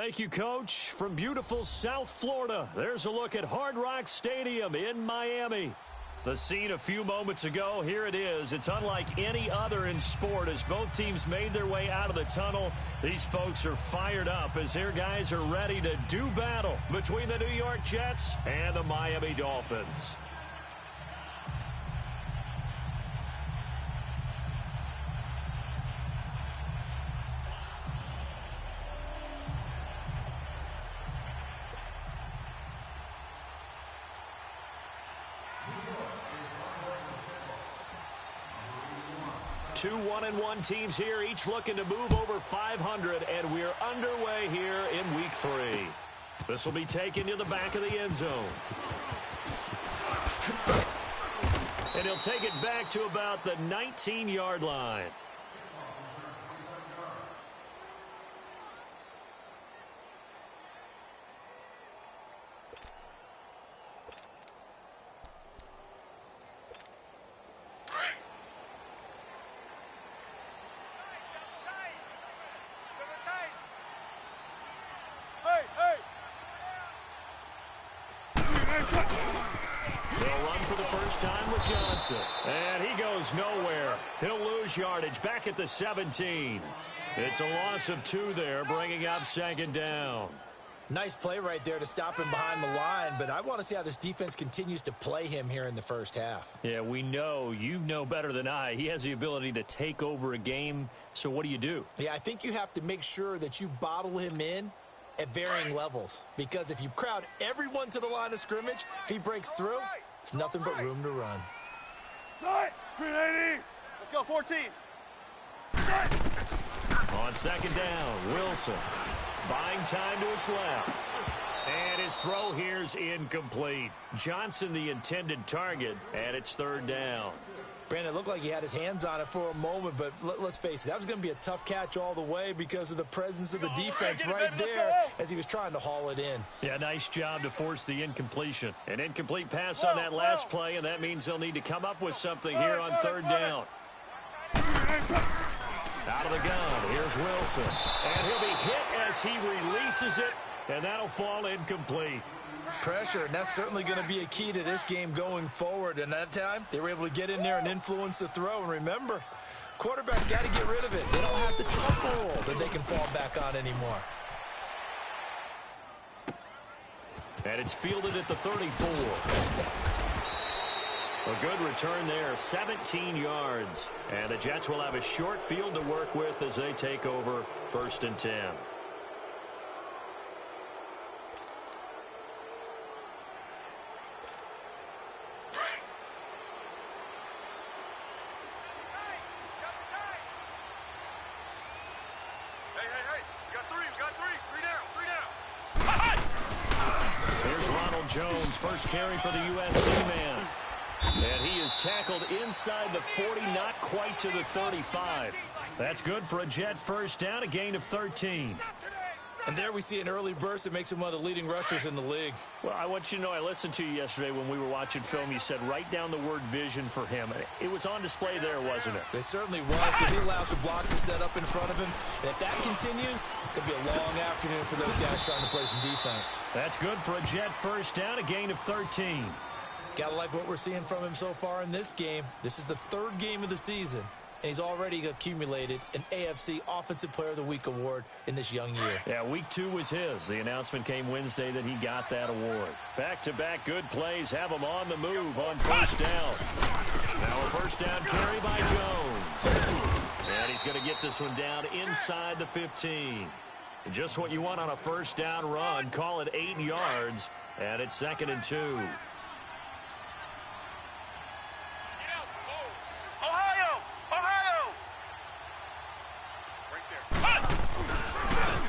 Thank you, Coach. From beautiful South Florida, there's a look at Hard Rock Stadium in Miami. The scene a few moments ago, here it is. It's unlike any other in sport as both teams made their way out of the tunnel. These folks are fired up as their guys are ready to do battle between the New York Jets and the Miami Dolphins. Two 1-1 teams here, each looking to move over 500, and we're underway here in Week 3. This will be taken to the back of the end zone. And he'll take it back to about the 19-yard line. Johnson, and he goes nowhere. He'll lose yardage back at the 17. It's a loss of 2 there, bringing up 2nd down. Nice play right there to stop him behind the line, but I want to see how this defense continues to play him here in the first half. Yeah, we know. You know better than I. He has the ability to take over a game, so what do? Yeah, I think you have to make sure that you bottle him in at varying levels, because if you crowd everyone to the line of scrimmage, if he breaks through, there's nothing but room to run. Let's go, 14. On 2nd down, Wilson buying time to his left. And his throw here's incomplete. Johnson the intended target, and it's 3rd down. Brandon, it looked like he had his hands on it for a moment, but let's face it, that was going to be a tough catch all the way because of the presence of the defense right there as he was trying to haul it in. Yeah, nice job to force the incompletion. An incomplete pass on that last play, and that means they'll need to come up with something here on 3rd down. Out of the gun, here's Wilson. And he'll be hit as he releases it, and that'll fall incomplete. Pressure, and that's certainly going to be a key to this game going forward. And that time, they were able to get in there and influence the throw. And remember, quarterbacks got to get rid of it. They don't have the tumble that they can fall back on anymore. And it's fielded at the 34. A good return there, 17 yards. And the Jets will have a short field to work with as they take over 1st and 10. Jones, first carry for the USC man. And he is tackled inside the 40, not quite to the 35. That's good for a Jet 1st down, a gain of 13. And there we see an early burst that makes him one of the leading rushers in the league. Well, I want you to know, I listened to you yesterday when we were watching film. You said write down the word vision for him. It was on display there, wasn't it? It certainly was, because he allows the blocks to set up in front of him. And if that continues, it'll be a long afternoon for those guys trying to play some defense. That's good for a Jet 1st down, a gain of 13. Gotta like what we're seeing from him so far in this game. This is the 3rd game of the season, and he's already accumulated an AFC Offensive Player of the Week award in this young year. Yeah, Week 2 was his. The announcement came Wednesday that he got that award. Back-to-back good plays have him on the move on 1st down. Now a 1st down carry by Jones. And he's going to get this one down inside the 15. Just what you want on a 1st down run. Call it 8 yards, and it's 2nd and 2.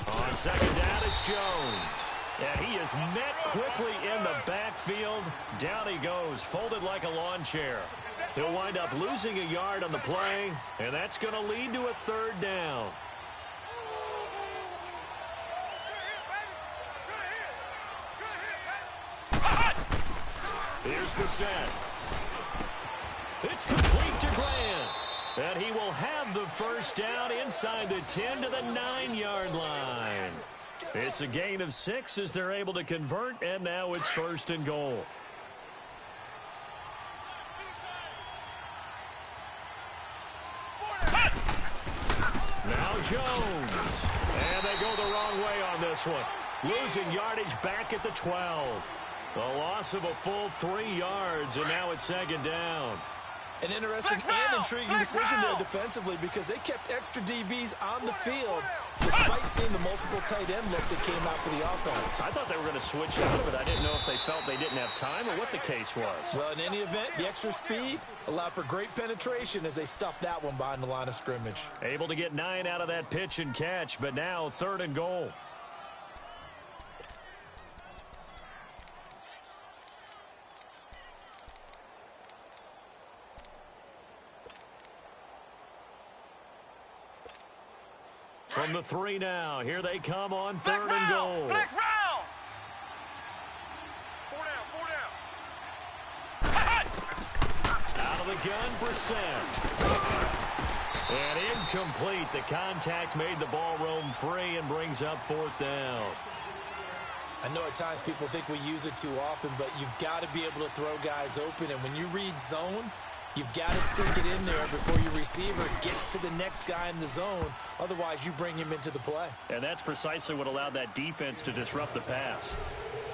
On 2nd down, it's Jones. And he is met quickly in the backfield. Down he goes, folded like a lawn chair. He'll wind up losing a yard on the play, and that's going to lead to a 3rd down. Here's Bissett. It's complete to Grant. And he will have the 1st down inside the 10 to the 9-yard line. It's a gain of 6 as they're able to convert, and now it's 1st and goal. Now Jones. And they go the wrong way on this one. Losing yardage back at the 12. The loss of a full 3 yards, and now it's 2nd down. An interesting and intriguing decision there defensively because they kept extra DBs on the field despite seeing the multiple tight end look that came out for the offense. I thought they were going to switch out of it. I didn't know if they felt they didn't have time or what the case was. Well, in any event, the extra speed allowed for great penetration as they stuffed that one behind the line of scrimmage. Able to get 9 out of that pitch and catch, but now 3rd and goal. From the 3 now, here they come on 3rd and goal. Flex round. 4 down. Out of the gun for Seth. And incomplete. The contact made the ball roam free and brings up 4th down. I know at times people think we use it too often, but you've got to be able to throw guys open. And when you read zone, you've got to stick it in there before your receiver gets to the next guy in the zone. Otherwise, you bring him into the play. And that's precisely what allowed that defense to disrupt the pass.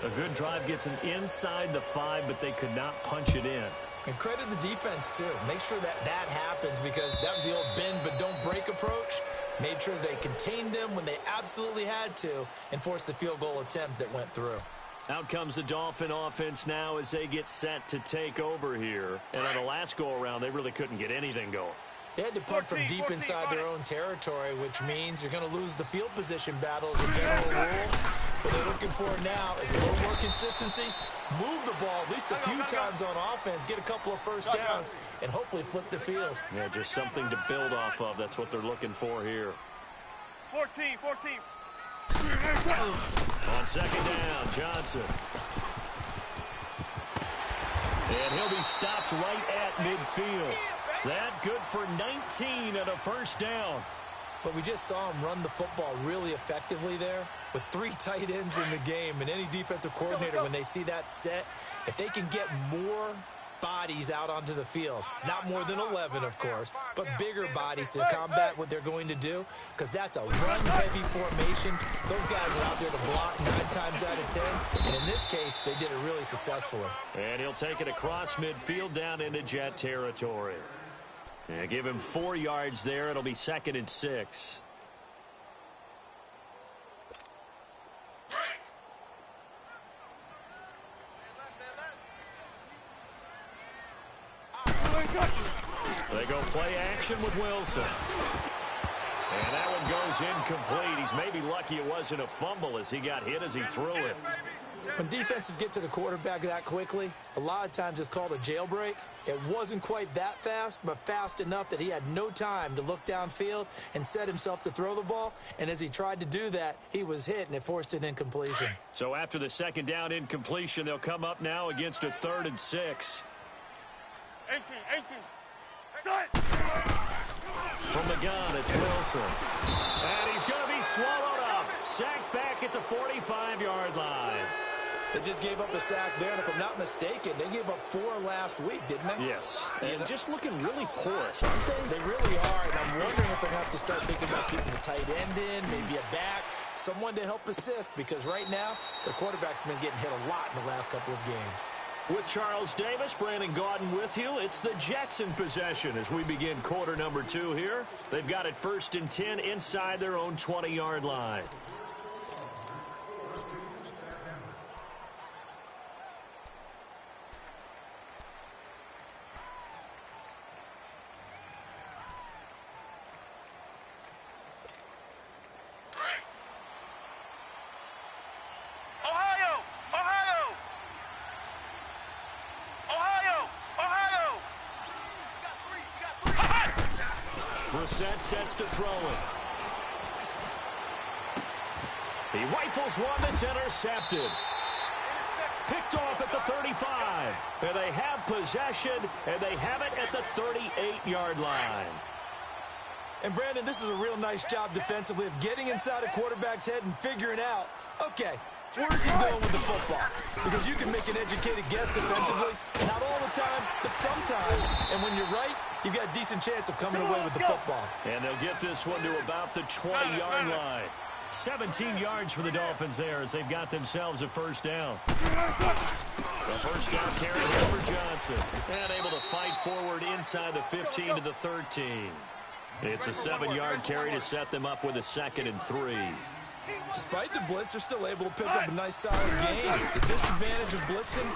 A good drive gets them inside the 5, but they could not punch it in. And credit the defense, too. Make sure that that happens because that was the old bend but don't break approach. Made sure they contained them when they absolutely had to and forced the field goal attempt that went through. Out comes the Dolphin offense now as they get set to take over here. And on the last go-around, they really couldn't get anything going. They had to punt from deep inside their own territory, which means you're going to lose the field position battle as a general rule. What they're looking for now is a little more consistency, move the ball at least a few times on offense, get a couple of first downs, and hopefully flip the field. Yeah, just something to build off of. That's what they're looking for here. 14. On 2nd down, Johnson. And he'll be stopped right at midfield. That good for 19 and a 1st down. But we just saw him run the football really effectively there with 3 tight ends in the game. And any defensive coordinator, when they see that set, if they can get more bodies out onto the field, not more than 11, of course, but bigger bodies to combat what they're going to do, because that's a run-heavy formation. Those guys are out there to block 9 times out of 10, and in this case, they did it really successfully. And he'll take it across midfield down into Jet territory. And give him 4 yards there. It'll be 2nd and 6. They go play action with Wilson. And that one goes incomplete. He's maybe lucky it wasn't a fumble as he got hit as he threw it. When defenses get to the quarterback that quickly, a lot of times it's called a jailbreak. It wasn't quite that fast, but fast enough that he had no time to look downfield and set himself to throw the ball. And as he tried to do that, he was hit, and it forced an incompletion. So after the 2nd down incompletion, they'll come up now against a 3rd and 6. 18. Start. From the gun, it's Wilson. And he's going to be swallowed up. Sacked back at the 45-yard line. They just gave up a sack there, and if I'm not mistaken, they gave up 4 last week, didn't they? Yes. And just looking really porous, aren't they? They really are, and I'm wondering if they're going to have to start thinking about keeping the tight end in, maybe a back, someone to help assist, because right now, their quarterback's been getting hit a lot in the last couple of games. With Charles Davis, Brandon Gaudin with you. It's the Jets in possession as we begin quarter number 2 here. They've got it 1st and 10 inside their own 20-yard line. Brissett sets to throw it. He rifles one that's intercepted. Picked off at the 35. And they have possession, and they have it at the 38-yard line. And, Brandon, this is a real nice job defensively of getting inside a quarterback's head and figuring out, okay, where's he going with the football? Because you can make an educated guess defensively, not all the time, but sometimes. And when you're right, you've got a decent chance of coming away with the football. And they'll get this one to about the 20-yard line. 17 yards for the Dolphins there as they've got themselves a first down. The first down carry here for Johnson. And able to fight forward inside the 15 to the 13. It's a 7-yard carry to set them up with a 2nd and 3. Despite the blitz, they're still able to pick up a nice solid gain. The disadvantage of blitzing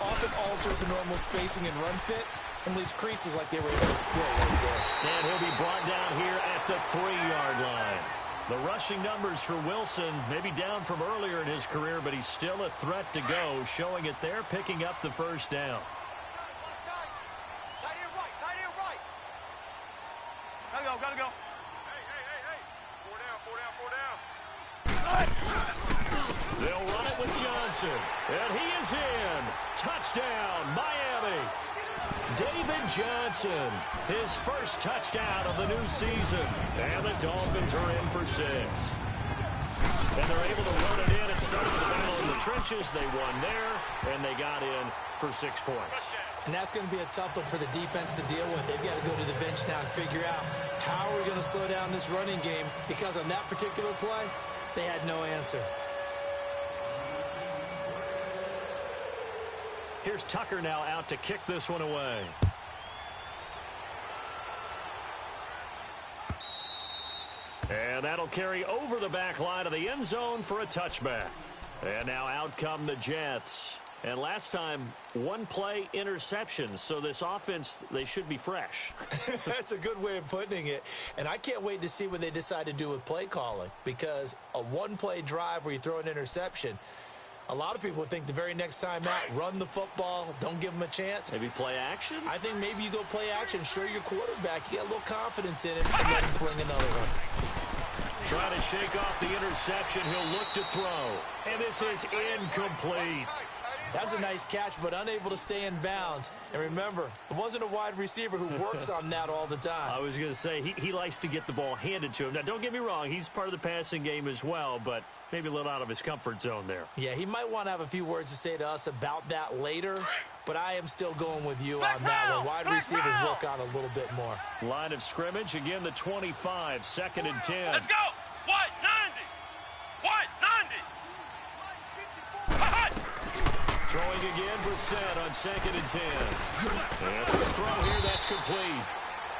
often alters the normal spacing and run fits and leaves creases like they were able to exploit right there. And he'll be brought down here at the 3-yard line. The rushing numbers for Wilson may be down from earlier in his career, but he's still a threat to go, showing it there, picking up the first down. Tight end right. Gotta go. Hey. 4 down. They'll run it with Johnson, and he is in. Touchdown, Miami. David Johnson, his first touchdown of the new season. And the Dolphins are in for 6. And they're able to run it in. It started with the battle in the trenches. They won there, and they got in for 6 points. And that's going to be a tough one for the defense to deal with. They've got to go to the bench now and figure out how are we going to slow down this running game, because on that particular play, they had no answer. Here's Tucker now out to kick this one away. And that'll carry over the back line of the end zone for a touchback. And now out come the Jets. And last time, 1 play interception. So this offense, they should be fresh. That's a good way of putting it. And I can't wait to see what they decide to do with play calling, because a 1-play drive where you throw an interception, a lot of people think the very next time out, run the football, don't give them a chance. Maybe play action? I think maybe you go play action, show your quarterback, you get a little confidence in it, and let him fling another one. Trying to shake off the interception, he'll look to throw. And this is incomplete. That was a nice catch, but unable to stay in bounds. And remember, it wasn't a wide receiver who works on that all the time. I was going to say, he likes to get the ball handed to him. Now, don't get me wrong, he's part of the passing game as well, but maybe a little out of his comfort zone there. Yeah, he might want to have a few words to say to us about that later, but I am still going with you on that one. Wide receivers work on a little bit more. Line of scrimmage, again, the 25, 2nd and 10. Let's go. What? 90. Throwing again, Brissett on 2nd and 10. And the throw here, that's complete.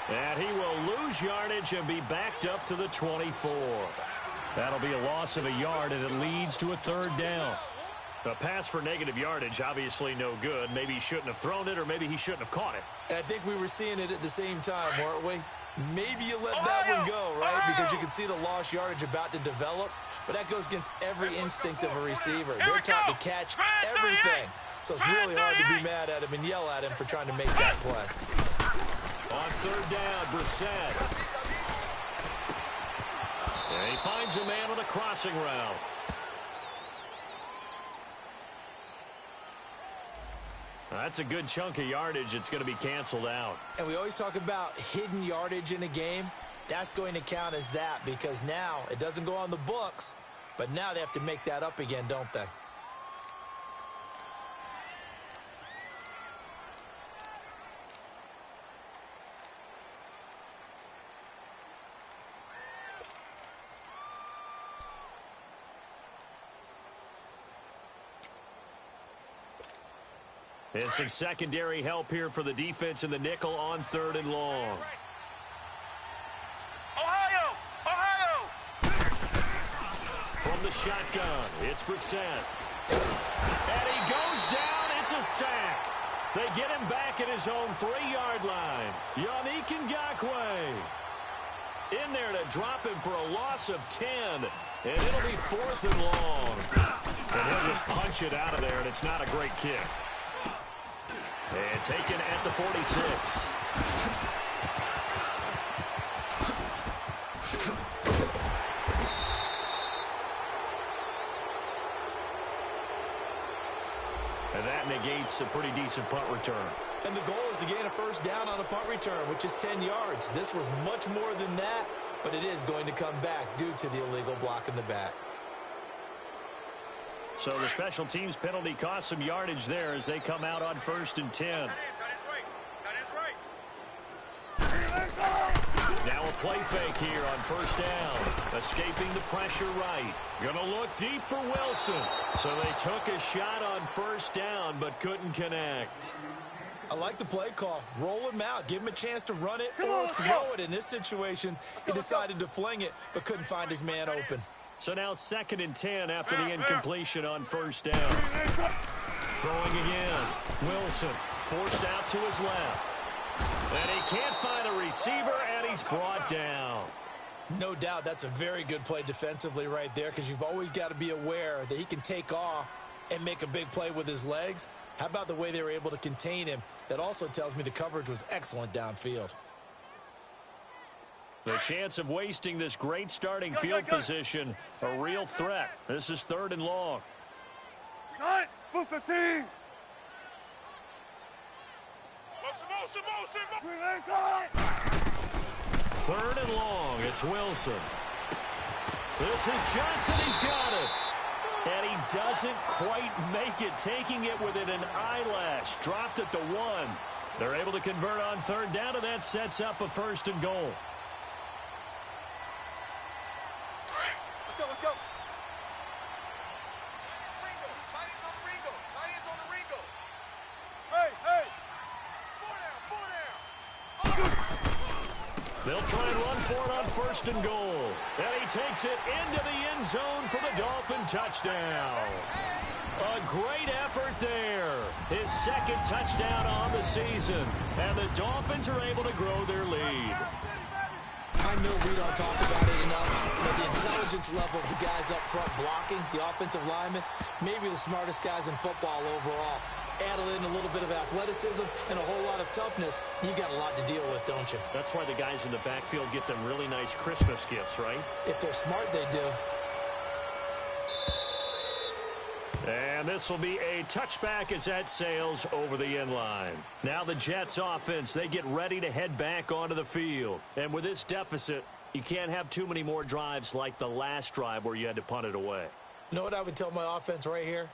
And he will lose yardage and be backed up to the 24. That'll be a loss of a yard, and it leads to a 3rd down. A pass for negative yardage, obviously no good. Maybe he shouldn't have thrown it, or maybe he shouldn't have caught it. And I think we were seeing it at the same time, weren't we? Maybe you let that one go, right? Because you can see the lost yardage about to develop. But that goes against every instinct of a receiver. They're taught to catch everything. So it's really hard to be mad at him and yell at him for trying to make that play. On 3rd down, Brissett. And he finds a man on the crossing route. That's a good chunk of yardage. It's going to be canceled out. And we always talk about hidden yardage in a game. That's going to count as that, because now it doesn't go on the books, but now they have to make that up again, don't they? And some secondary help here for the defense in the nickel on 3rd and long. Ohio! From the shotgun, it's Brissett. And he goes down. It's a sack. They get him back at his own 3-yard line. Yannick Ngakoue in there to drop him for a loss of 10. And it'll be 4th and long. And he'll just punch it out of there, and it's not a great kick. And taken at the 46. And that that negates a pretty decent punt return. And the goal is to gain a first down on a punt return, which is 10 yards. This was much more than that, but it is going to come back due to the illegal block in the back. So the special teams penalty cost some yardage there as they come out on 1st and 10. Now a play fake here on 1st down. Escaping the pressure right. Going to look deep for Wilson. So they took a shot on 1st down but couldn't connect. I like the play call. Roll him out. Give him a chance to run it or throw it. In this situation, he decided to fling it but couldn't find his man open. So now 2nd and 10 after the incompletion on 1st down. Throwing again. Wilson forced out to his left. And he can't find a receiver, and he's brought down. No doubt that's a very good play defensively right there, because you've always got to be aware that he can take off and make a big play with his legs. How about the way they were able to contain him? That also tells me the coverage was excellent downfield. The chance of wasting this great starting field position, a real threat. This is 3rd and long. Move 15. 3rd and long. It's Wilson. This is Johnson. He's got it. And he doesn't quite make it, taking it within an eyelash. Dropped at the 1. They're able to convert on 3rd down, and that sets up a 1st and goal. Let's go, let's go. Hey, hey. 4 down, 4 down. They'll try and run for it on 1st and goal. And he takes it into the end zone for the Dolphin touchdown. A great effort there. His 2nd touchdown on the season. And the Dolphins are able to grow their lead. I know we don't talk about it enough, but the intelligence level of the guys up front blocking, the offensive linemen, maybe the smartest guys in football overall. Add in a little bit of athleticism and a whole lot of toughness, you got a lot to deal with, don't you? That's why the guys in the backfield get them really nice Christmas gifts, right? If they're smart, they do. And this will be a touchback as that sails over the end line. Now the Jets offense, they get ready to head back onto the field. And with this deficit, you can't have too many more drives like the last drive where you had to punt it away. You know what I would tell my offense right here?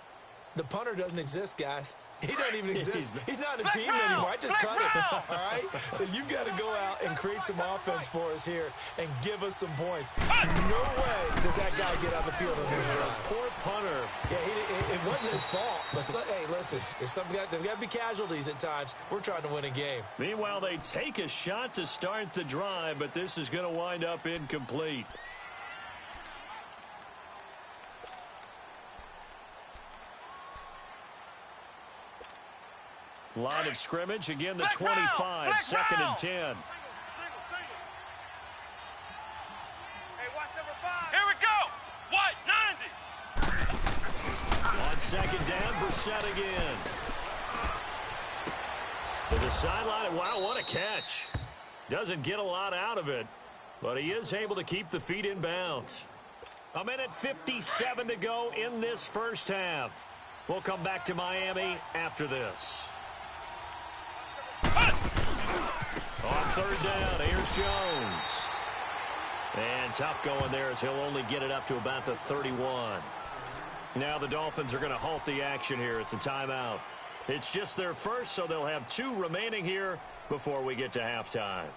The punter doesn't exist, guys. He doesn't even exist. He's not a team anymore. I just cut him, all right? So you've got to go out and create some offense for us here and give us some points. No way does that guy get on the field on this drive. Poor punter. Yeah, it wasn't his fault. But hey, listen, there's got to be casualties at times. We're trying to win a game. Meanwhile, they take a shot to start the drive, but this is going to wind up incomplete. Line of scrimmage, again the 25, 2nd and 10. Hey, watch number 5. Here we go. What? 90. On 2nd down, Brissett again. To the sideline, wow, what a catch. Doesn't get a lot out of it, but he is able to keep the feet in bounds. 1:57 to go in this 1st half. We'll come back to Miami after this. On 3rd down, here's Jones. And tough going there as he'll only get it up to about the 31. Now the Dolphins are going to halt the action here. It's a timeout. It's just their first, so they'll have 2 remaining here before we get to halftime.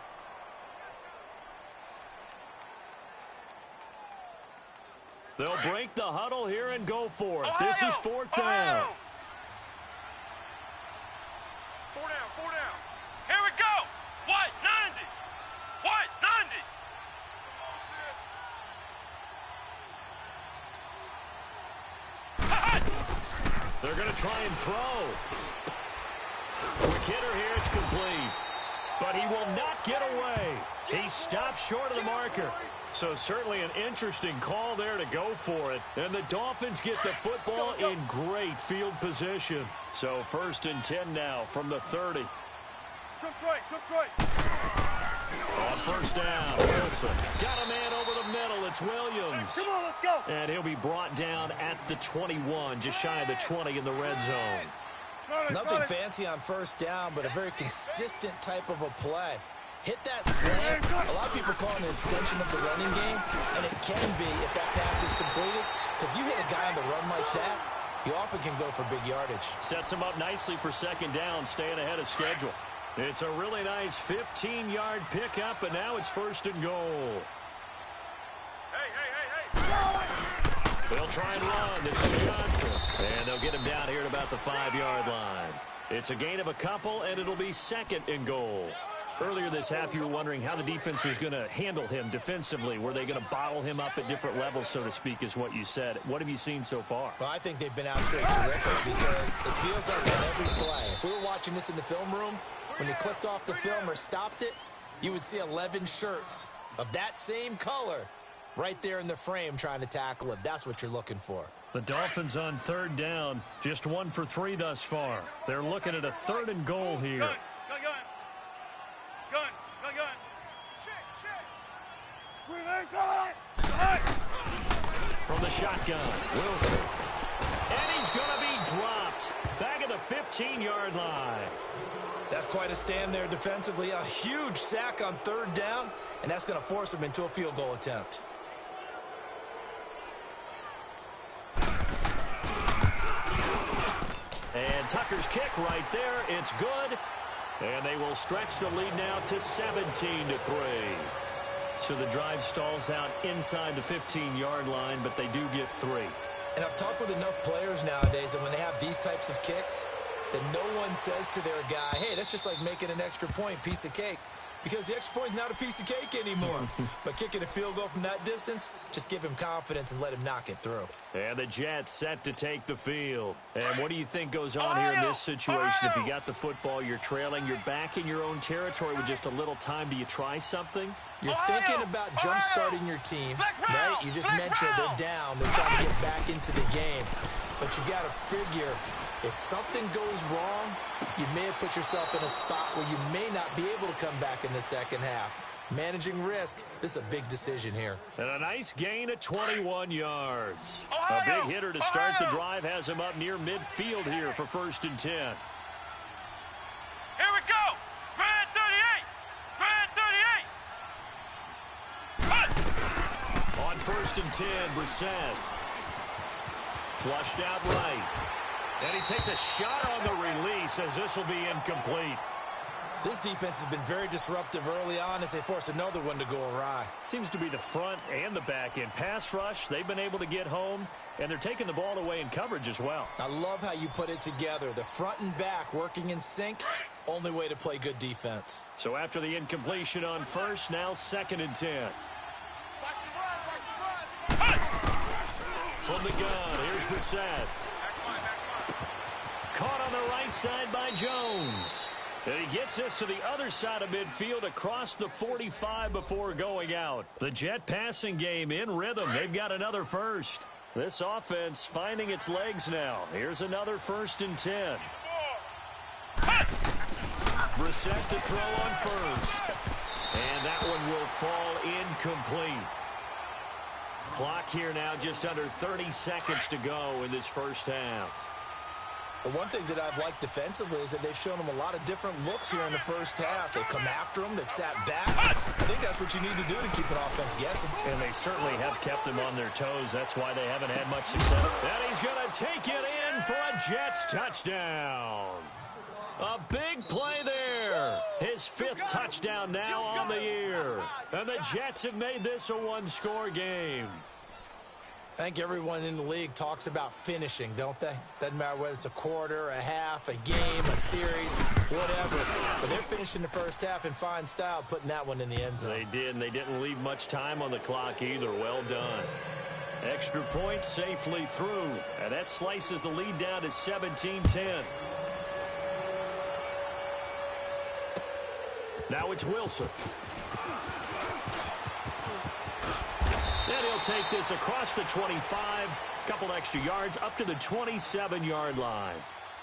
They'll break the huddle here and go for it. This is 4th down. 4 down, 4 down. Here we go. What? 90. What? 90. They're going to try and throw. Quick hitter here, it's complete. But he will not get away. He stopped short of the marker. So certainly an interesting call there to go for it. And the Dolphins get the football in great field position. So 1st and 10 now from the 30. Trips right, trips right. On 1st down, Wilson got a man over the middle. It's Williams. Come on, let's go. And he'll be brought down at the 21, just shy of the 20 in the red zone. Nothing fancy on first down, but a very consistent type of a play. Hit that slant. A lot of people call it an extension of the running game, and it can be if that pass is completed, because you hit a guy on the run like that, he often can go for big yardage. Sets him up nicely for second down, staying ahead of schedule. It's a really nice 15-yard pickup, and now it's first and goal. Hey. They'll try and run. This is Johnson. And they'll get him down here at about the 5-yard line. It's a gain of a couple, and it'll be second and goal. Earlier this half, you were wondering how the defense was going to handle him defensively. Were they going to bottle him up at different levels, so to speak, is what you said. What have you seen so far? Well, I think they've been absolutely terrific because it feels like on every play. If we were watching this in the film room, when you clicked off the film or stopped it, you would see 11 shirts of that same color right there in the frame trying to tackle him. That's what you're looking for. The Dolphins on third down, just 1 for 3 thus far. They're looking at a third and goal here. Gun. From the shotgun, Wilson. And he's going to be dropped back at the 15-yard line. That's quite a stand there defensively. A huge sack on third down, and that's going to force him into a field goal attempt. And Tucker's kick right there. It's good. And they will stretch the lead now to 17-3. So the drive stalls out inside the 15-yard line, but they do get 3. And I've talked with enough players nowadays that when they have these types of kicks, that no one says to their guy, hey, that's just like making an extra point, piece of cake. Because the extra point is not a piece of cake anymore. But kicking a field goal from that distance, just give him confidence and let him knock it through. And the Jets set to take the field. And what do you think goes on here in this situation? If you got the football, you're trailing, you're back in your own territory with just a little time. Do you try something? You're thinking about jump-starting your team, right? You just mentioned they're down. They're trying to get back into the game. But you got to figure, if something goes wrong, you may have put yourself in a spot where you may not be able to come back in the second half. Managing risk, this is a big decision here. And a nice gain of 21 yards. A big hitter to start the drive has him up near midfield here for first and 10. Here we go. Grand 38. On first and 10, Brissett. Flushed out right. And he takes a shot on the release as this will be incomplete. This defense has been very disruptive early on as they force another one to go awry. Seems to be the front and the back end. Pass rush, they've been able to get home, and they're taking the ball away in coverage as well. I love how you put it together. The front and back working in sync, only way to play good defense. So after the incompletion on first, now second and 10. From the gun, here's Brissett. Caught on the right side by Jones. And he gets us to the other side of midfield across the 45 before going out. The Jet passing game in rhythm. They've got another first. This offense finding its legs now. Here's another first and 10. Brissett to throw on first. And that one will fall incomplete. Clock here now just under 30 seconds to go in this first half. But one thing that I've liked defensively is that they've shown them a lot of different looks here in the first half. They've come after them. They've sat back. I think that's what you need to do to keep an offense guessing. And they certainly have kept them on their toes. That's why they haven't had much success. And he's going to take it in for a Jets touchdown. A big play there. His 5th touchdown now on the year. And the Jets have made this a one-score game. I think everyone in the league talks about finishing, don't they? Doesn't matter whether it's a quarter, a half, a game, a series, whatever. But they're finishing the first half in fine style, putting that one in the end zone. They did, and they didn't leave much time on the clock either. Well done. Extra point safely through. And that slices the lead down to 17-10. Now it's Wilson. And he'll take this across the 25, couple extra yards up to the 27-yard line.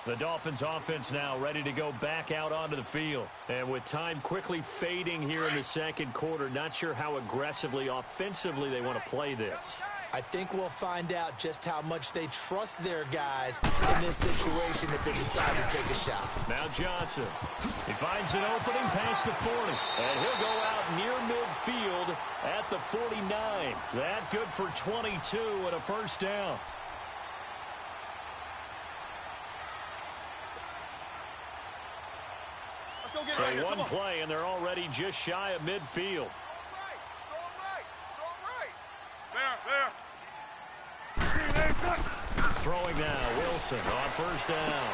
The Dolphins offense now ready to go back out onto the field. And with time quickly fading here in the second quarter, not sure how aggressively, offensively they want to play this. I think we'll find out just how much they trust their guys in this situation if they decide to take a shot. Now Johnson. He finds an opening past the 40. And he'll go out near midfield at the 49. That good for 22 and a first down. Let's go get So right here. one play, and they're already just shy of midfield. Throwing now, Wilson on first down.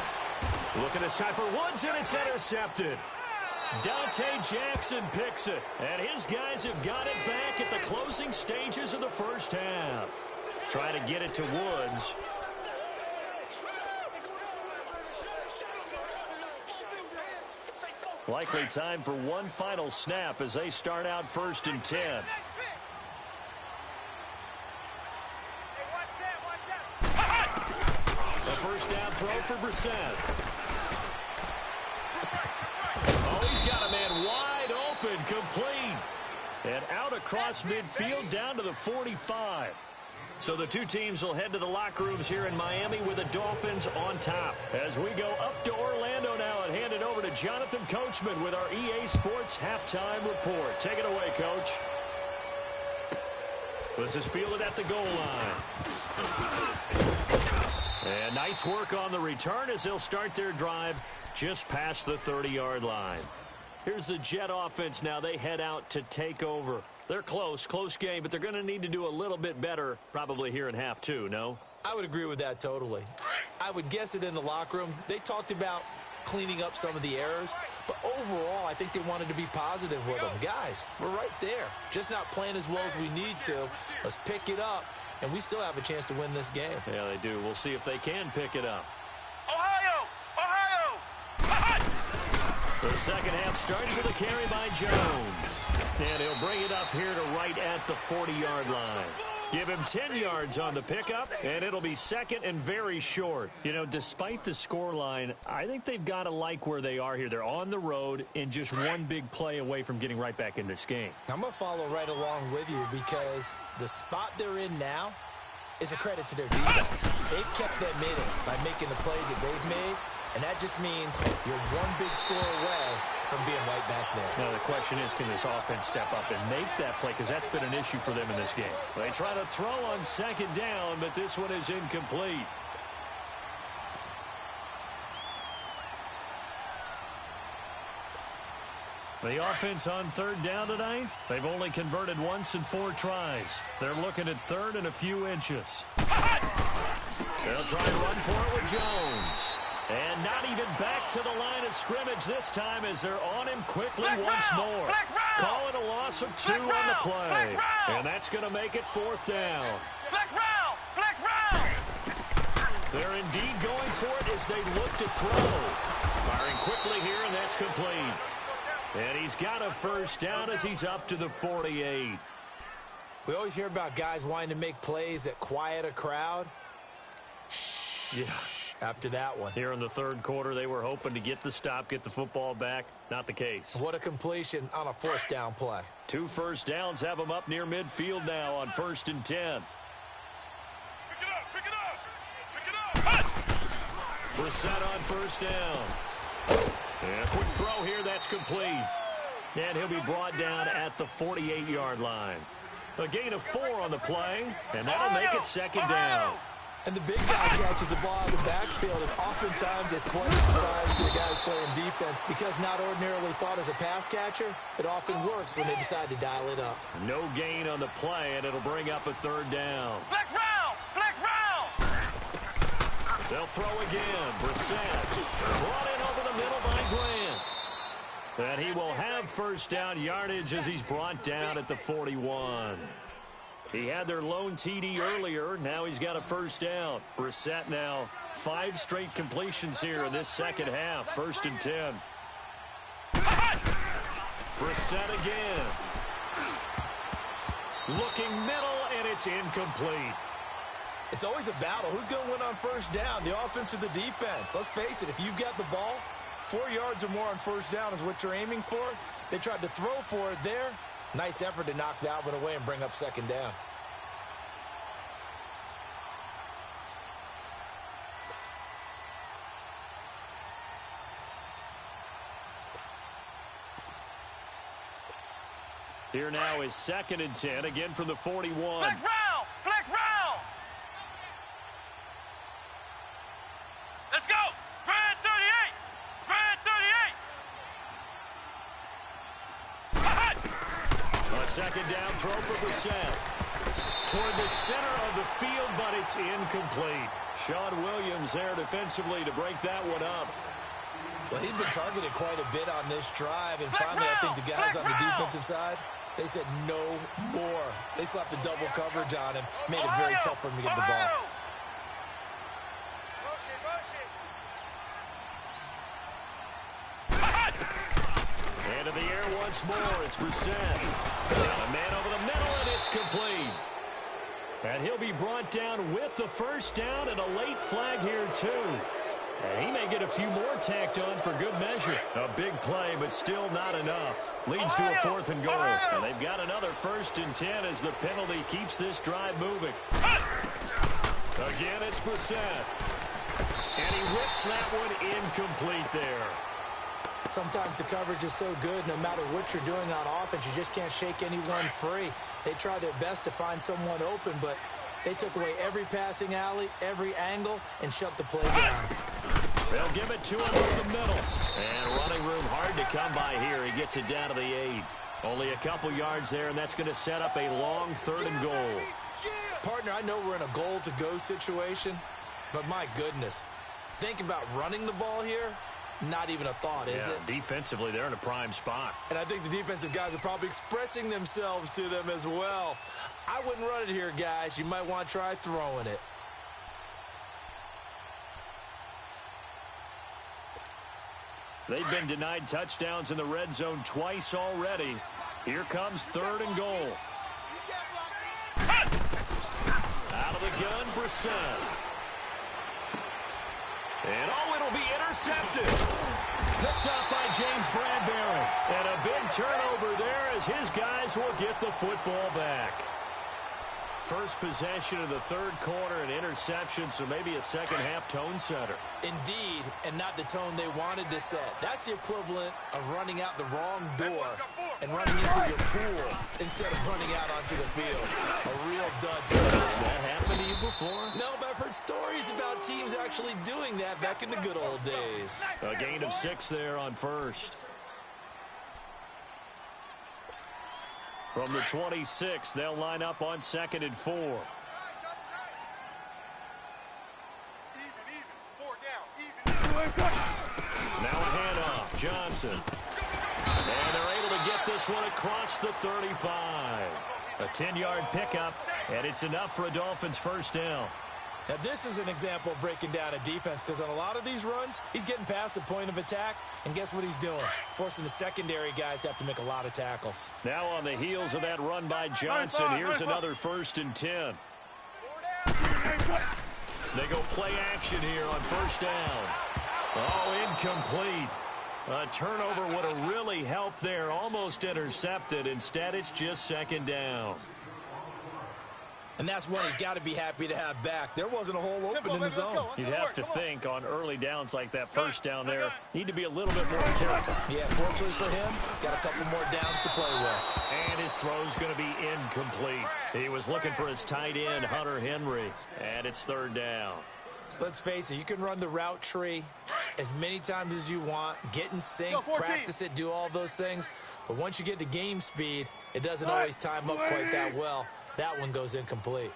Looking this time for Woods, and it's intercepted. Dante Jackson picks it, and his guys have got it back at the closing stages of the first half. Trying to get it to Woods. Likely time for one final snap as they start out 1st and 10. First down throw for Brissett. Oh, he's got a man wide open, complete. And out across midfield down to the 45. So the two teams will head to the locker rooms here in Miami with the Dolphins on top. As we go up to Orlando now and hand it over to Jonathan Coachman with our EA Sports Halftime Report. Take it away, Coach. This is fielded at the goal line. And nice work on the return as they'll start their drive just past the 30-yard line. Here's the Jet offense now. They head out to take over. They're close game, but they're going to need to do a little bit better probably here in half two, no? I would agree with that totally. I would guess it in the locker room. They talked about cleaning up some of the errors, but overall, I think they wanted to be positive with them. Guys, we're right there. Just not playing as well as we need to. Let's pick it up. And we still have a chance to win this game. Yeah, they do. We'll see if they can pick it up. Ohio! The second half starts with a carry by Jones. And he'll bring it up here to right at the 40-yard line. Give him 10 yards on the pickup, and it'll be second and very short. You know, despite the scoreline, I think they've got to like where they are here. They're on the road and just one big play away from getting right back in this game. I'm going to follow right along with you because the spot they're in now is a credit to their defense. They've kept them in it by making the plays that they've made, and that just means you're one big score away from being right back there. Now, the question is, can this offense step up and make that play? Because that's been an issue for them in this game. They try to throw on second down, but this one is incomplete. The offense on third down tonight, they've only converted once in 4 tries. They're looking at third and a few inches. They'll try and run for it with Jones. And not even back to the line of scrimmage this time as they're on him quickly once more. Calling a loss of 2 on the play. And that's going to make it 4th down. Flex round! They're indeed going for it as they look to throw. Firing quickly here, and that's complete. And he's got a first down as he's up to the 48. We always hear about guys wanting to make plays that quiet a crowd. Yeah. After that one. Here in the third quarter, they were hoping to get the stop, get the football back. Not the case. What a completion on a 4th down play. 2 first downs have them up near midfield now on 1st and 10. Pick it up! Brissett on first down. And a quick throw here, that's complete. And he'll be brought down at the 48-yard line. A gain of 4 on the play, and that'll make it second down. And the big guy catches the ball out of the backfield, and oftentimes it's quite a surprise to the guys playing defense because not ordinarily thought as a pass catcher, it often works when they decide to dial it up. No gain on the play, and it'll bring up a 3rd down. Flex round! They'll throw again. Brissett brought in over the middle by Grant. And he will have first down yardage as he's brought down at the 41. He had their lone TD earlier. Now he's got a first down. Brissett now 5 straight completions here in this second half. 1st and 10. Brissett again. Looking middle, and it's incomplete. It's always a battle. Who's going to win on first down, the offense or the defense? Let's face it, if you've got the ball, 4 yards or more on first down is what you're aiming for. They tried to throw for it there. Nice effort to knock that one away and bring up second down. Here now is 2nd and 10, again from the 41. Flex round! Flex round! Let's go! Red 38! Red 38! A 2nd down throw for Brissett. Toward the center of the field, but it's incomplete. Sean Williams there defensively to break that one up. Well, he's been targeted quite a bit on this drive, and finally I think the guys on the defensive side, they said no more. They slapped the double coverage on him, made it very tough for him to get the ball. Into the air once more, it's Brissett. A man over the middle, and it's complete. And he'll be brought down with the 1st down and a late flag here, too. And he may get a few more tacked on for good measure. A big play, but still not enough. Leads to a 4th and goal. And they've got another 1st and 10 as the penalty keeps this drive moving. Again, it's Brissett. And he rips that one incomplete there. Sometimes the coverage is so good, no matter what you're doing on offense, you just can't shake anyone free. They try their best to find someone open, but they took away every passing alley, every angle, and shut the play down. They'll give it to him up the middle. And running room hard to come by here. He gets it down to the 8. Only a couple yards there, and that's going to set up a long 3rd and goal. Partner, I know we're in a goal-to-go situation, but my goodness, think about running the ball here. Not even a thought, is it? Defensively, they're in a prime spot. And I think the defensive guys are probably expressing themselves to them as well. I wouldn't run it here, guys. You might want to try throwing it. They've been denied touchdowns in the red zone twice already. Here comes 3rd and goal. Out of the gun, Brissett. And it'll be intercepted. Picked up by James Bradbury. And a big turnover there as his guys will get the football back. First possession of the 3rd quarter, an interception, so maybe a second-half tone setter. Indeed, and not the tone they wanted to set. That's the equivalent of running out the wrong door and running into your pool instead of running out onto the field. A real dud. Has that happened to you before? No, but I've heard stories about teams actually doing that back in the good old days. A gain of 6 there on 1st. From the 26, they'll line up on 2nd and 4. Even. 4 down. Now a handoff. Johnson. And they're able to get this one across the 35. A 10-yard pickup, and it's enough for a Dolphins 1st down. Now, this is an example of breaking down a defense, because on a lot of these runs, he's getting past the point of attack, and guess what he's doing? Forcing the secondary guys to have to make a lot of tackles. Now on the heels of that run by Johnson, here's another 1st and 10. They go play action here on 1st down. Oh, incomplete. A turnover would have really helped there, almost intercepted. Instead, it's just 2nd down. And that's one he's got to be happy to have back. There wasn't a hole open in the zone. You'd have to think on early downs like that 1st down there, need to be a little bit more careful. Yeah, fortunately for him, got a couple more downs to play with. And his throw's going to be incomplete. He was looking for his tight end, Hunter Henry, and it's 3rd down. Let's face it, you can run the route tree as many times as you want, get in sync, practice it, do all those things. But once you get to game speed, it doesn't always time up quite that well. That one goes incomplete.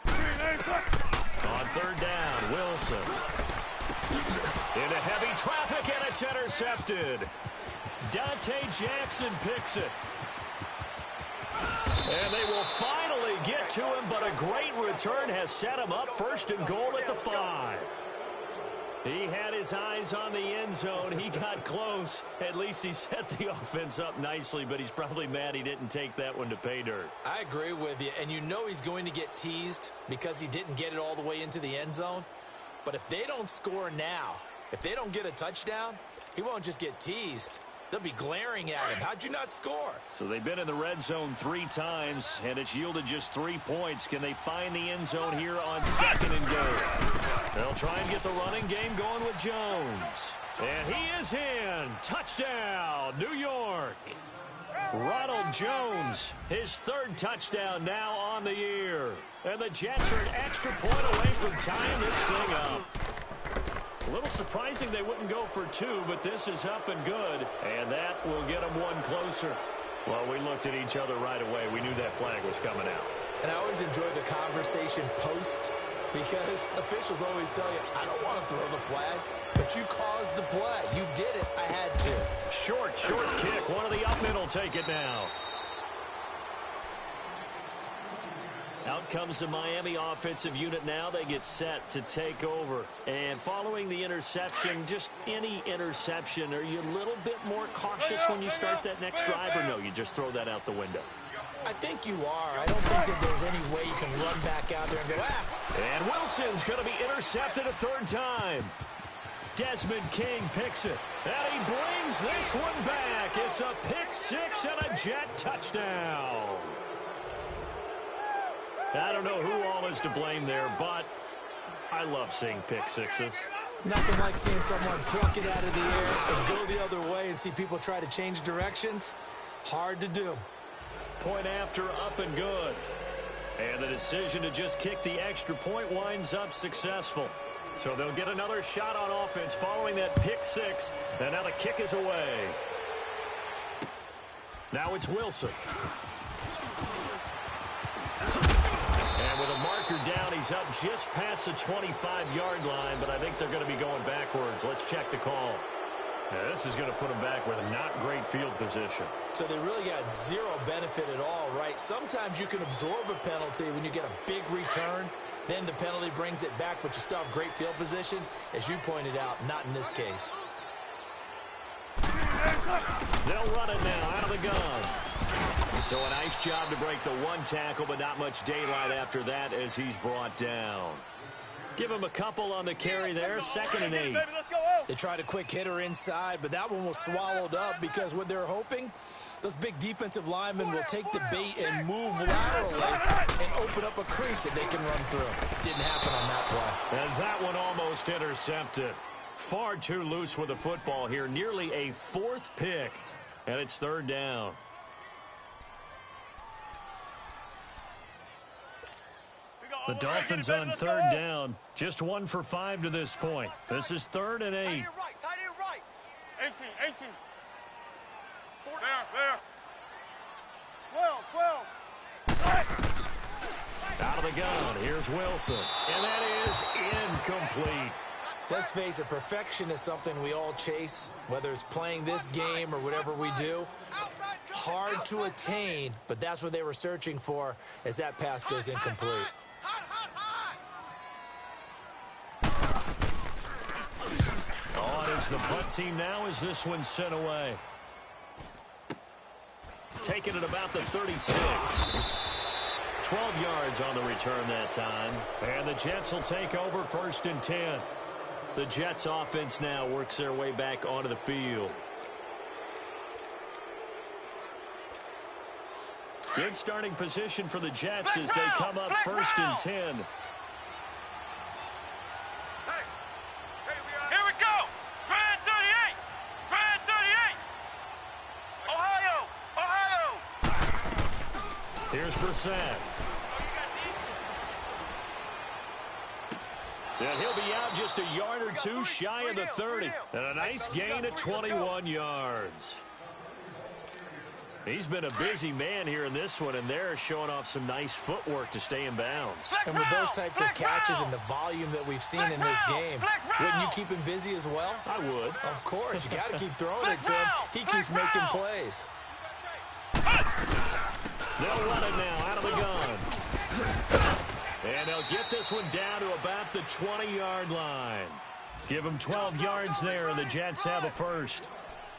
On 3rd down, Wilson. Into heavy traffic, and it's intercepted. Dante Jackson picks it. And they will finally get to him, but a great return has set him up 1st and goal at the 5. He had his eyes on the end zone. He got close. At least he set the offense up nicely, but he's probably mad he didn't take that one to pay dirt. I agree with you, and you know he's going to get teased because he didn't get it all the way into the end zone. But if they don't score now, if they don't get a touchdown, he won't just get teased. They'll be glaring at him. How'd you not score? So they've been in the red zone 3 times, and it's yielded just 3 points. Can they find the end zone here on 2nd and goal? They'll try and get the running game going with Jones. And he is in. Touchdown, New York. Ronald Jones, his third touchdown now on the year. And the Jets are an extra point away from tying this thing up. A little surprising they wouldn't go for two, but this is up and good. And that will get them one closer. Well, we looked at each other right away. We knew that flag was coming out. And I always enjoy the conversation post because officials always tell you, I don't want to throw the flag, but you caused the play. You did it. I had to. Short kick. One of the up middle take it now. Out comes the Miami offensive unit now. They get set to take over. And following the interception, just any interception, are you a little bit more cautious when you start that next drive, or no, you just throw that out the window? I think you are. I don't think that there's any way you can run back out there and go, And Wilson's going to be intercepted a third time. Desmond King picks it. And he brings this one back. It's a pick six and a Jet touchdown. I don't know who all is to blame there, but I love seeing pick sixes. Nothing like seeing someone pluck it out of the air and go the other way and see people try to change directions. Hard to do. Point after, up and good. And the decision to just kick the extra point winds up successful. So they'll get another shot on offense following that pick six. And now the kick is away. Now it's Wilson. And with a marker down, he's up just past the 25-yard line, but I think they're going to be going backwards. Let's check the call. Now, this is going to put them back with a not great field position. So they really got zero benefit at all, right? Sometimes you can absorb a penalty when you get a big return. Then the penalty brings it back, but you still have great field position. As you pointed out, not in this case. They'll run it now out of the gun. So a nice job to break the one tackle, but not much daylight after that as he's brought down. Give him a couple on the carry there, 2nd and 8. They tried a quick hitter inside, but that one was swallowed up because what they're hoping, those big defensive linemen will take the bait and move laterally and open up a crease that they can run through. Didn't happen on that play. And that one almost intercepted. Far too loose with the football here. Nearly a 4th pick, and it's 3rd down. The Dolphins on 3rd down. Just 1 for 5 to this point. This is 3rd and 8. Tight end right. 18. There. 12. Out of the gun. Here's Wilson. And that is incomplete. Let's face it, perfection is something we all chase, whether it's playing this game or whatever we do. Hard to attain, but that's what they were searching for as that pass goes incomplete. On is the punt team now as this one's sent away. Taking it about the 36. 12 yards on the return that time. And the Jets will take over 1st and 10. The Jets offense now works their way back onto the field. Good starting position for the Jets as they come up 1st and 10. Here we go. Grand 38. Ohio. Here's Brissett. And he'll be out just a yard or two shy of the 30. And a nice gain at 21 yards. He's been a busy man here in this one, and they're showing off some nice footwork to stay in bounds. And with those types of catches and the volume that we've seen in this game, wouldn't you keep him busy as well? I would. Of course. You got to keep throwing it to him. He keeps making plays. They'll run it now out of the gun. And they'll get this one down to about the 20-yard line. Give him 12 yards there, and the Jets have a first.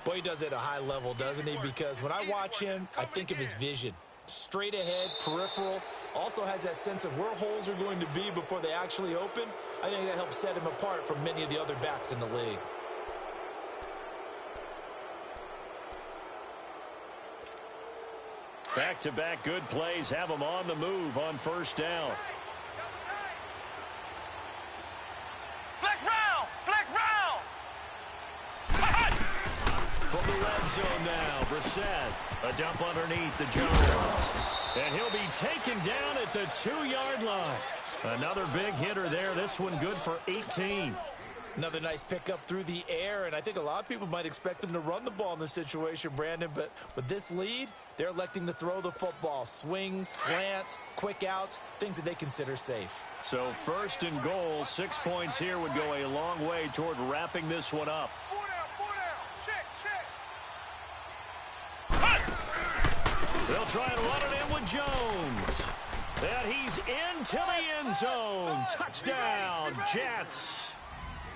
Boy, he does it at a high level, doesn't he? Because when I watch him, I think of his vision. Straight ahead, peripheral. Also has that sense of where holes are going to be before they actually open. I think that helps set him apart from many of the other backs in the league. Back-to-back good plays have them on the move on 1st down. Flex round. zone now. Brissett, a dump underneath to Jones. And he'll be taken down at the 2-yard line. Another big hitter there. This one good for 18. Another nice pickup through the air, and I think a lot of people might expect them to run the ball in this situation, Brandon, but with this lead, they're electing to throw the football. Swings, slants, quick outs, things that they consider safe. So 1st and goal, 6 points here would go a long way toward wrapping this one up. 4 down. Check. They'll try and run it in with Jones. And he's into the end zone. Touchdown, Jets.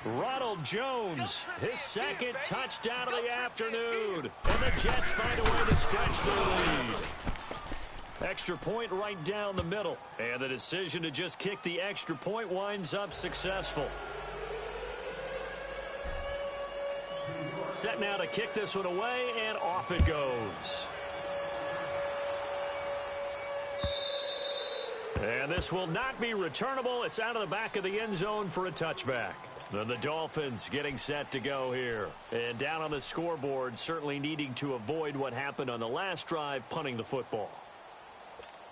Ronald Jones, his 2nd touchdown of the afternoon. And the Jets find a way to stretch their lead. Extra point right down the middle. And the decision to just kick the extra point winds up successful. Set now to kick this one away, and off it goes. And this will not be returnable. It's out of the back of the end zone for a touchback. Then the Dolphins getting set to go here. And down on the scoreboard, certainly needing to avoid what happened on the last drive, punting the football.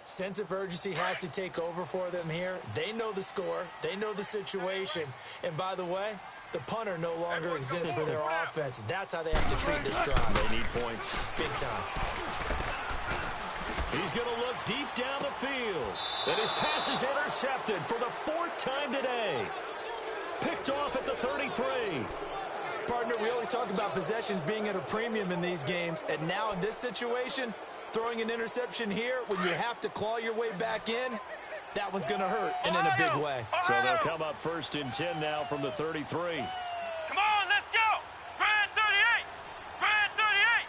Sense of urgency has to take over for them here. They know the score. They know the situation. And by the way, the punter no longer exists for their offense. That's how they have to treat this drive. They need points. Big time. He's going to look deep down the field. And his pass is intercepted for the 4th time today. Picked off at the 33. Partner, we always talk about possessions being at a premium in these games. And now in this situation, throwing an interception here when you have to claw your way back in, that one's going to hurt, and in a big way. So they'll come up 1st and 10 now from the 33. Come on, let's go. Grand 38. Grand 38.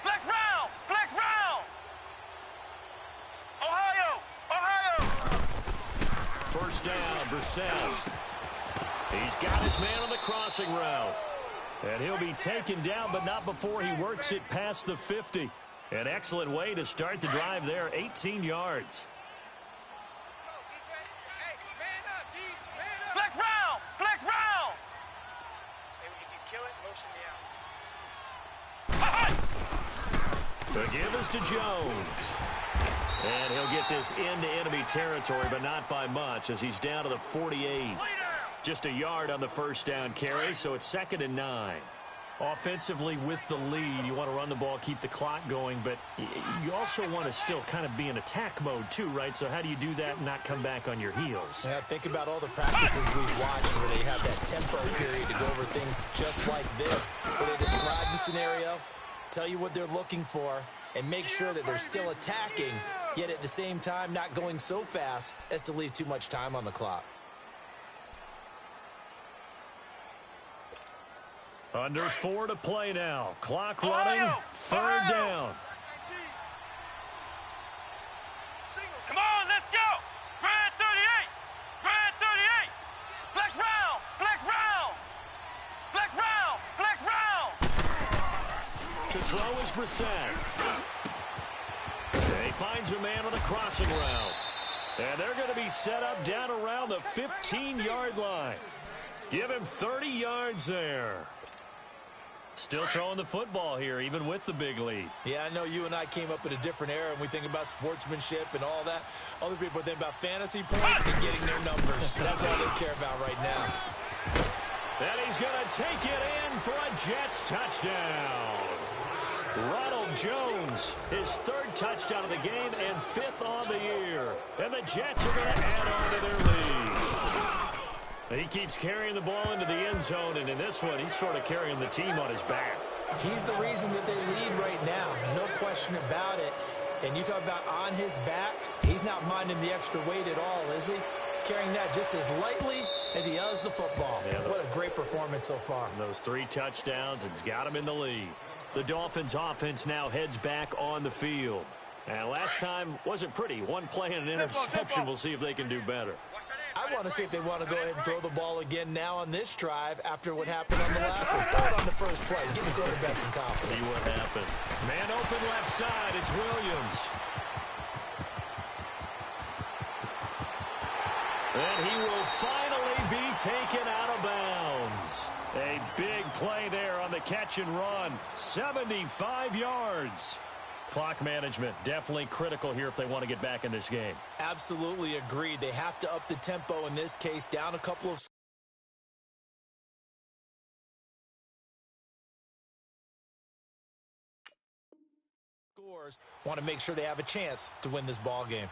Flex round. Ohio. 1st down, Brissett. He's got his man on the crossing route. And he'll be taken down, but not before he works it past the 50. An excellent way to start the drive there, 18 yards. Flex round. Hey, if you kill it, motion me out. The give is to Jones. And he'll get this into enemy territory, but not by much as he's down to the 48. Just a yard on the 1st down carry, so it's 2nd and 9. Offensively with the lead, you want to run the ball, keep the clock going, but you also want to still kind of be in attack mode too, right? So how do you do that and not come back on your heels? Yeah, think about all the practices we've watched where they have that tempo period to go over things just like this, where they describe the scenario, tell you what they're looking for, and make sure that they're still attacking, yet at the same time not going so fast as to leave too much time on the clock. Under 4 to play now. Clock running. 3rd down. Come on, let's go. Grand 38. Grand 38. Flex round. To throw is Brissett. And he finds a man on the crossing route. And they're going to be set up down around the 15-yard line. Give him 30 yards there. Still throwing the football here, even with the big lead. Yeah, I know you and I came up in a different era, and we think about sportsmanship and all that. Other people think about fantasy points and getting their numbers. That's all they care about right now. And he's going to take it in for a Jets touchdown. Ronald Jones, his 3rd touchdown of the game and 5th on the year. And the Jets are going to add on to their lead. He keeps carrying the ball into the end zone, and in this one, he's sort of carrying the team on his back. He's the reason that they lead right now, no question about it. And you talk about on his back, he's not minding the extra weight at all, is he? Carrying that just as lightly as he does the football. Yeah, what a great performance so far. Those 3 touchdowns, it's got him in the lead. The Dolphins' offense now heads back on the field. And last time wasn't pretty. One play and an interception. We'll see if they can do better. I want to see if they want to go ahead and throw the ball again now on this drive after what happened on the last one. Throw it on the first play. Give the quarterback some confidence. See what happens. Man open left side. It's Williams. And he will finally be taken out of bounds. A big play there on the catch and run. 75 yards. Clock management definitely critical here if they want to get back in this game. Absolutely agreed. They have to up the tempo in this case, down a couple of scores. Want to make sure they have a chance to win this ball game.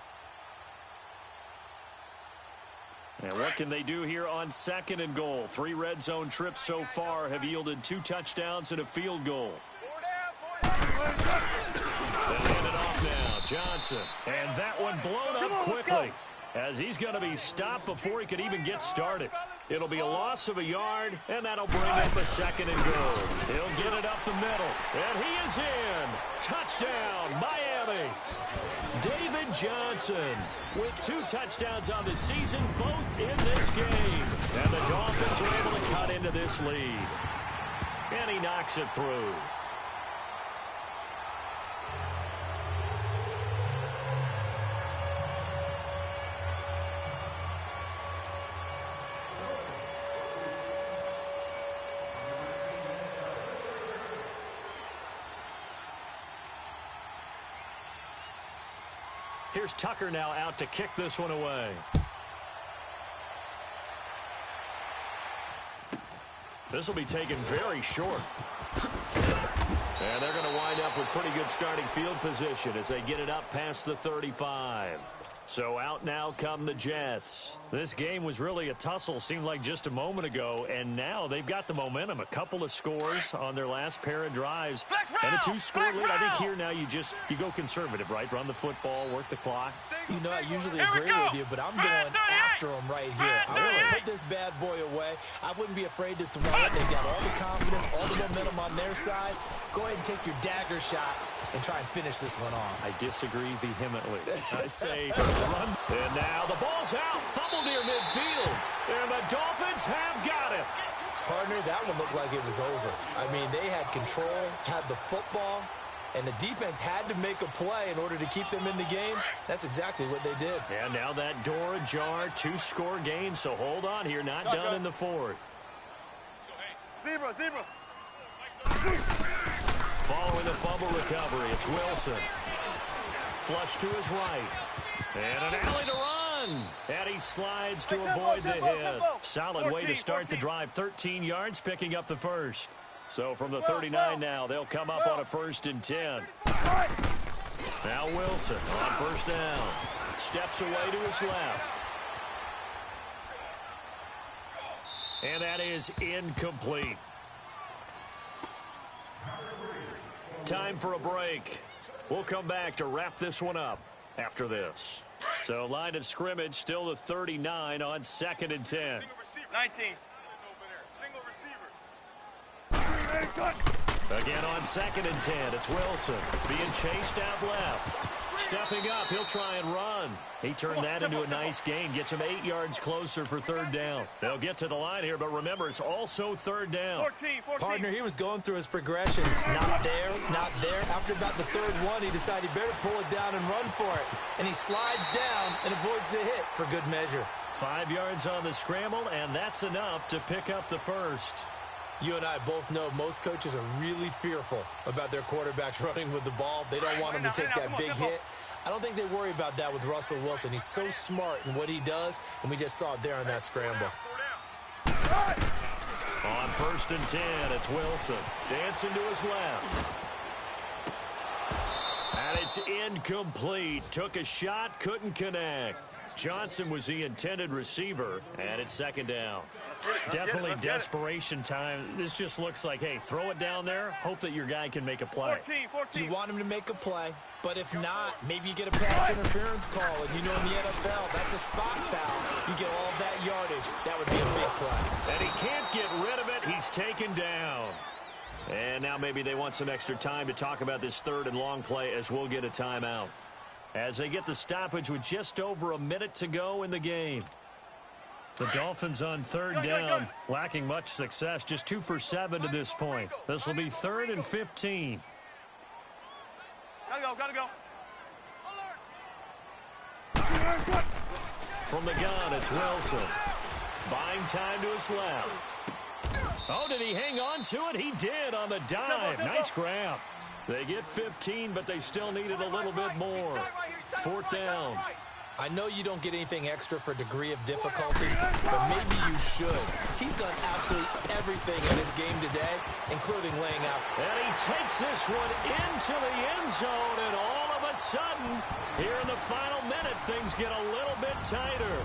And what can they do here on 2nd and goal? 3 red zone trips so far have yielded 2 touchdowns and a field goal. They'll hand it off now. Johnson. And that one blown up quickly as he's going to be stopped before he could even get started. It'll be a loss of a yard, and that'll bring up a 2nd and goal. He'll get it up the middle, and he is in. Touchdown, Miami. David Johnson with 2 touchdowns on the season, both in this game. And the Dolphins are able to cut into this lead. And he knocks it through. Here's Tucker now out to kick this one away. This will be taken very short. And they're going to wind up with pretty good starting field position as they get it up past the 35. So out now come the Jets. This game was really a tussle, seemed like just a moment ago, and now they've got the momentum. A couple of scores on their last pair of drives, and a 2-score lead. I think here now you go conservative, right? Run the football, work the clock. You know, I usually agree with you, but I'm going after them right here. I want to put this bad boy away. I wouldn't be afraid to throw it. They've got all the confidence, all the momentum on their side. Go ahead and take your dagger shots and try and finish this one off. I disagree vehemently. I say run. And now the ball's out. Fumble near midfield. And the Dolphins have got it. Partner, that one looked like it was over. I mean, they had control, had the football, and the defense had to make a play in order to keep them in the game. That's exactly what they did. And now that door ajar, 2-score game, so hold on here. Not done in the 4th. Zebra. Following the fumble recovery, it's Wilson. Flush to his right. And an alley to run. And he slides to avoid the hit. Solid way to start the drive. 13 yards, picking up the first. So from the 39 now, they'll come up on a 1st and 10. Now Wilson on 1st down. Steps away to his left. And that is incomplete. Time for a break. We'll come back to wrap this one up after this. So line of scrimmage still the 39 on 2nd and 10. 19. Single receiver. Again on 2nd and 10, it's Wilson being chased out left. Stepping up, he'll try and run. He turned that into a nice gain, gets him 8 yards closer for 3rd down. They'll get to the line here, but remember, it's also 3rd down. 14. Partner, he was going through his progressions. Not there, not there. After about the 3rd one, he decided he better pull it down and run for it. And he slides down and avoids the hit for good measure. 5 yards on the scramble, and that's enough to pick up the first. You and I both know most coaches are really fearful about their quarterbacks running with the ball. They don't want him to take that big hit. I don't think they worry about that with Russell Wilson. He's so smart in what he does, and we just saw it there on that scramble. On 1st and 10, it's Wilson. Dancing to his left. And it's incomplete. Took a shot, couldn't connect. Johnson was the intended receiver, and it's 2nd down. Definitely desperation time. This just looks like, hey, throw it down there, hope that your guy can make a play. 14. You want him to make a play, but if not, maybe you get a pass interference call, and you know in the NFL, that's a spot foul. You get all that yardage. That would be a big play. And he can't get rid of it. He's taken down. And now maybe they want some extra time to talk about this 3rd and long play as we'll get a timeout. As they get the stoppage with just over a minute to go in the game. The Dolphins on 3rd down, lacking much success, just 2 for 7 to this point. This will be 3rd and 15. Gotta go. From the gun, it's Wilson. Buying time to his left. Oh, did he hang on to it? He did on the dive. Nice grab. They get 15, but they still needed a little bit more. Fourth down. I know you don't get anything extra for degree of difficulty, but maybe you should. He's done absolutely everything in this game today, including laying out. And he takes this one into the end zone, and all of a sudden, here in the final minute, things get a little bit tighter.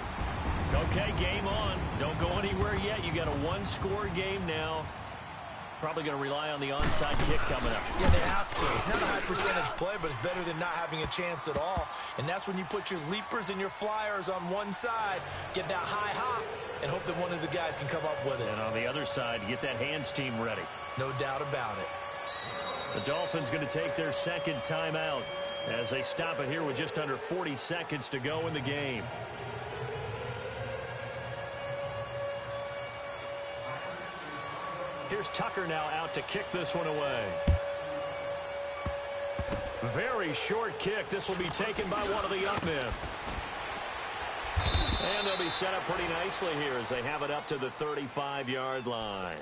Okay, game on. Don't go anywhere yet. You got a one-score game now. Probably going to rely on the onside kick coming up. Yeah, they have to. It's not a high percentage play, but it's better than not having a chance at all. And that's when you put your leapers and your flyers on one side, get that high hop, and hope that one of the guys can come up with it. And on the other side, get that hands team ready. No doubt about it. The Dolphins going to take their second timeout as they stop it here with just under 40 seconds to go in the game. Here's Tucker now out to kick this one away. Very short kick. This will be taken by one of the young men. And they'll be set up pretty nicely here as they have it up to the 35-yard line.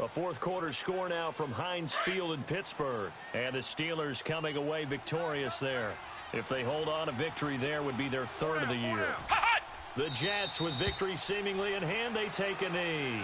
A fourth quarter score now from Heinz Field in Pittsburgh. And the Steelers coming away victorious there. If they hold on, a victory there would be their third of the year. The Jets, with victory seemingly in hand, they take a knee.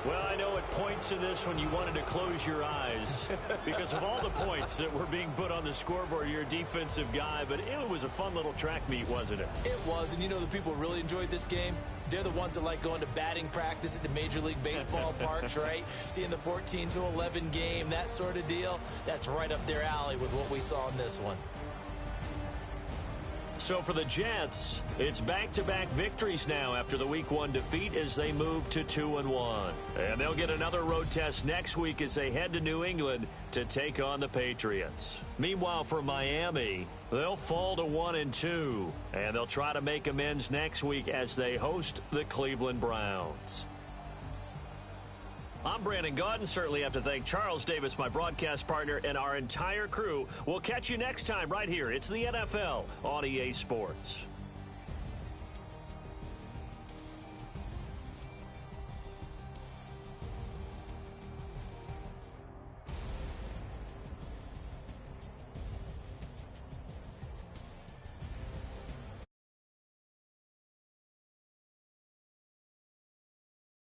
Well, I know at points in this when you wanted to close your eyes because of all the points that were being put on the scoreboard. You're a defensive guy, but it was a fun little track meet, wasn't it? It was, and you know the people who really enjoyed this game? They're the ones that like going to batting practice at the Major League Baseball parks, right? Seeing the 14-11 game, that sort of deal. That's right up their alley with what we saw in this one. So for the Jets, it's back-to-back victories now after the Week 1 defeat as they move to 2-1. And they'll get another road test next week as they head to New England to take on the Patriots. Meanwhile, for Miami, they'll fall to 1-2, and they'll try to make amends next week as they host the Cleveland Browns. I'm Brandon Gaudin. Certainly have to thank Charles Davis, my broadcast partner, and our entire crew. We'll catch you next time right here. It's the NFL on EA Sports.